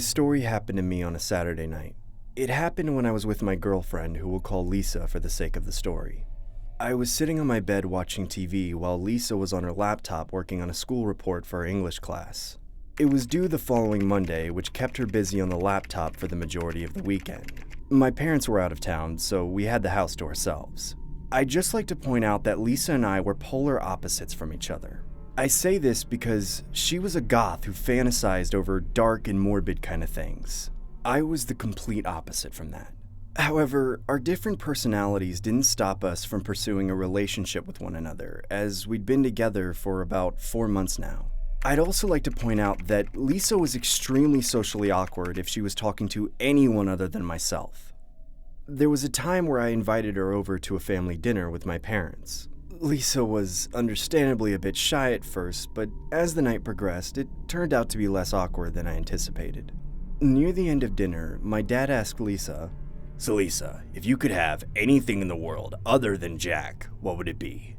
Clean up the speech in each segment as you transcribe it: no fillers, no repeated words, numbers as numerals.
This story happened to me on a Saturday night. It happened when I was with my girlfriend, who we'll call Lisa for the sake of the story. I was sitting on my bed watching TV while Lisa was on her laptop working on a school report for her English class. It was due the following Monday, which kept her busy on the laptop for the majority of the weekend. My parents were out of town, so we had the house to ourselves. I'd just like to point out that Lisa and I were polar opposites from each other. I say this because she was a goth who fantasized over dark and morbid kind of things. I was the complete opposite from that. However, our different personalities didn't stop us from pursuing a relationship with one another, as we'd been together for about 4 months now. I'd also like to point out that Lisa was extremely socially awkward if she was talking to anyone other than myself. There was a time where I invited her over to a family dinner with my parents. Lisa was understandably a bit shy at first, but as the night progressed, it turned out to be less awkward than I anticipated. Near the end of dinner, my dad asked Lisa, "So Lisa, if you could have anything in the world other than Jack, what would it be?"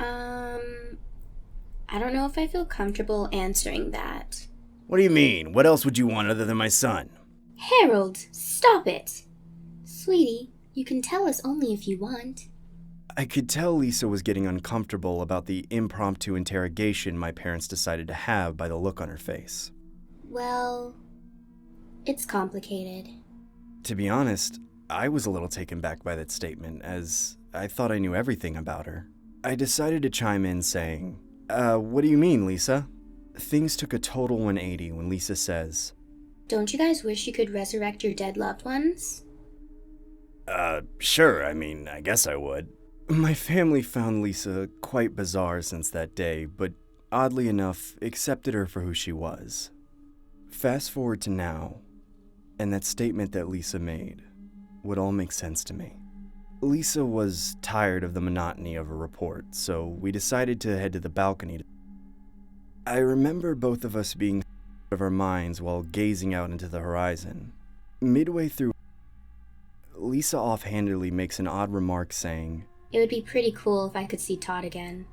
I don't know if I feel comfortable answering that. What do you mean? What else would you want other than my son? Harold, stop it! Sweetie, you can tell us only if you want. I could tell Lisa was getting uncomfortable about the impromptu interrogation my parents decided to have by the look on her face. Well, it's complicated. To be honest, I was a little taken back by that statement, as I thought I knew everything about her. I decided to chime in saying, what do you mean, Lisa? Things took a total 180 when Lisa says, Don't you guys wish you could resurrect your dead loved ones? Sure, I guess I would. My family found Lisa quite bizarre since that day, but oddly enough, accepted her for who she was. Fast forward to now, and that statement that Lisa made would all make sense to me. Lisa was tired of the monotony of her report, so we decided to head to the balcony. I remember both of us being out of our minds while gazing out into the horizon. Midway through, Lisa offhandedly makes an odd remark saying, It would be pretty cool if I could see Todd again.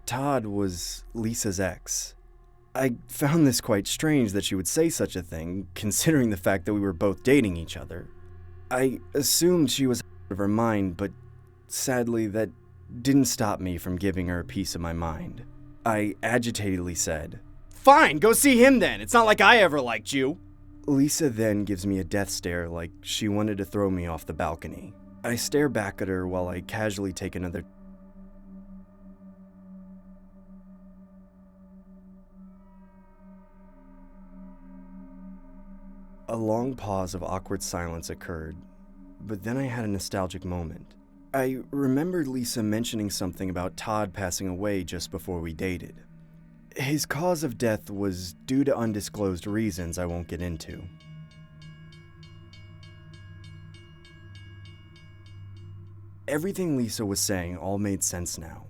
Todd was Lisa's ex. I found this quite strange that she would say such a thing, considering the fact that we were both dating each other. I assumed she was out of her mind, but sadly that didn't stop me from giving her a piece of my mind. I agitatedly said, "Fine, go see him then. It's not like I ever liked you." Lisa then gives me a death stare like she wanted to throw me off the balcony. I stare back at her while I casually take another. A long pause of awkward silence occurred, but then I had a nostalgic moment. I remembered Lisa mentioning something about Todd passing away just before we dated. His cause of death was due to undisclosed reasons I won't get into. Everything Lisa was saying all made sense now.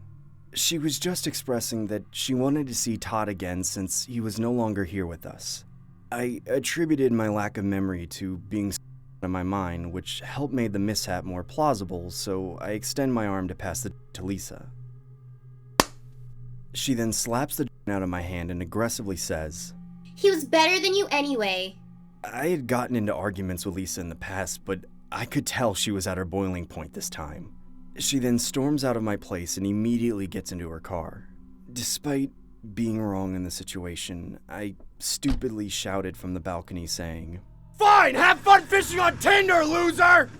She was just expressing that she wanted to see Todd again since he was no longer here with us. I attributed my lack of memory to being out of my mind, which helped make the mishap more plausible, so I extend my arm to pass the to Lisa. She then slaps the out of my hand and aggressively says, He was better than you anyway. I had gotten into arguments with Lisa in the past, but I could tell she was at her boiling point this time. She then storms out of my place and immediately gets into her car. Despite being wrong in the situation, I stupidly shouted from the balcony saying, "Fine, have fun fishing on Tinder, loser!"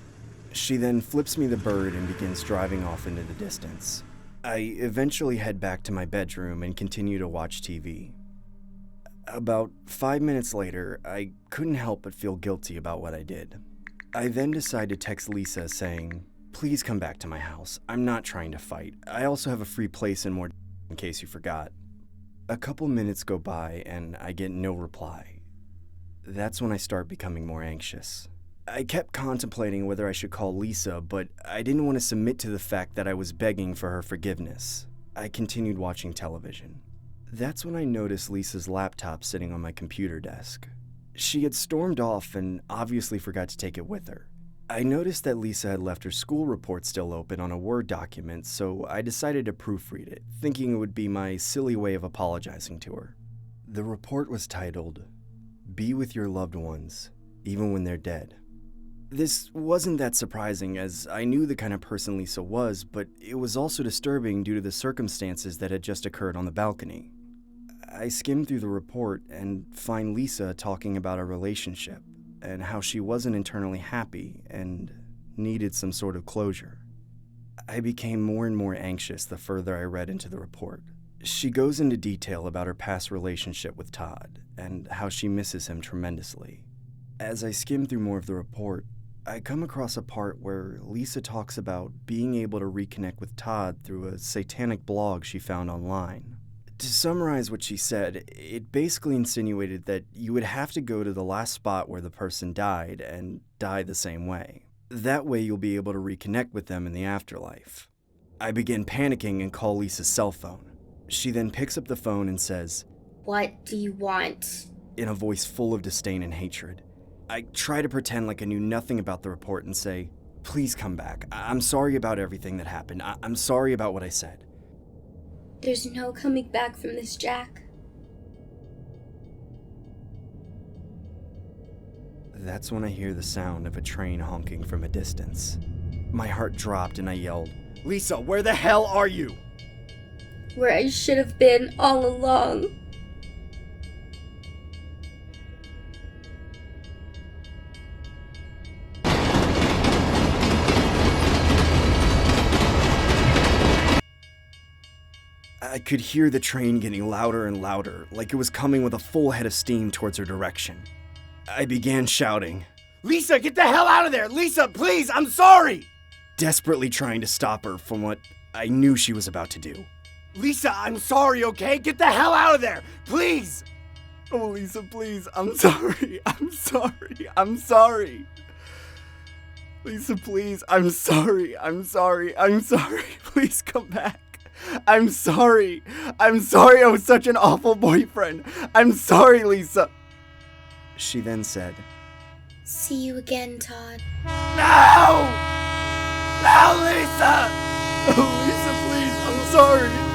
She then flips me the bird and begins driving off into the distance. I eventually head back to my bedroom and continue to watch TV. About 5 minutes later, I couldn't help but feel guilty about what I did. I then decide to text Lisa saying, "Please come back to my house. I'm not trying to fight. I also have a free place in more in case you forgot." A couple minutes go by and I get no reply. That's when I start becoming more anxious. I kept contemplating whether I should call Lisa, but I didn't want to submit to the fact that I was begging for her forgiveness. I continued watching television. That's when I noticed Lisa's laptop sitting on my computer desk. She had stormed off and obviously forgot to take it with her. I noticed that Lisa had left her school report still open on a Word document, so I decided to proofread it, thinking it would be my silly way of apologizing to her. The report was titled, be with your loved ones, even when they're dead. This wasn't that surprising, as I knew the kind of person Lisa was, but it was also disturbing due to the circumstances that had just occurred on the balcony. I skimmed through the report and find Lisa talking about a relationship and how she wasn't internally happy and needed some sort of closure. I became more and more anxious the further I read into the report. She goes into detail about her past relationship with Todd and how she misses him tremendously. As I skim through more of the report, I come across a part where Lisa talks about being able to reconnect with Todd through a satanic blog she found online. To summarize what she said, it basically insinuated that you would have to go to the last spot where the person died and die the same way. That way you'll be able to reconnect with them in the afterlife. I begin panicking and call Lisa's cell phone. She then picks up the phone and says, "What do you want?" in a voice full of disdain and hatred. I try to pretend like I knew nothing about the report and say, "Please come back. I'm sorry about everything that happened. I'm sorry about what I said." "There's no coming back from this, Jack." That's when I hear the sound of a train honking from a distance. My heart dropped and I yelled, "Lisa, where the hell are you?" "Where I should have been all along." I could hear the train getting louder and louder, like it was coming with a full head of steam towards her direction. I began shouting, "Lisa, get the hell out of there! Lisa, please, I'm sorry!" Desperately trying to stop her from what I knew she was about to do. "Lisa, I'm sorry, okay? Get the hell out of there, please!" "Oh, Lisa, please, I'm sorry, I'm sorry, I'm sorry. Lisa, please, I'm sorry, I'm sorry, I'm sorry, please come back. I'm sorry I was such an awful boyfriend. I'm sorry, Lisa." She then said, "See you again, Todd." "No! No, Lisa! Oh, Lisa, please, I'm sorry.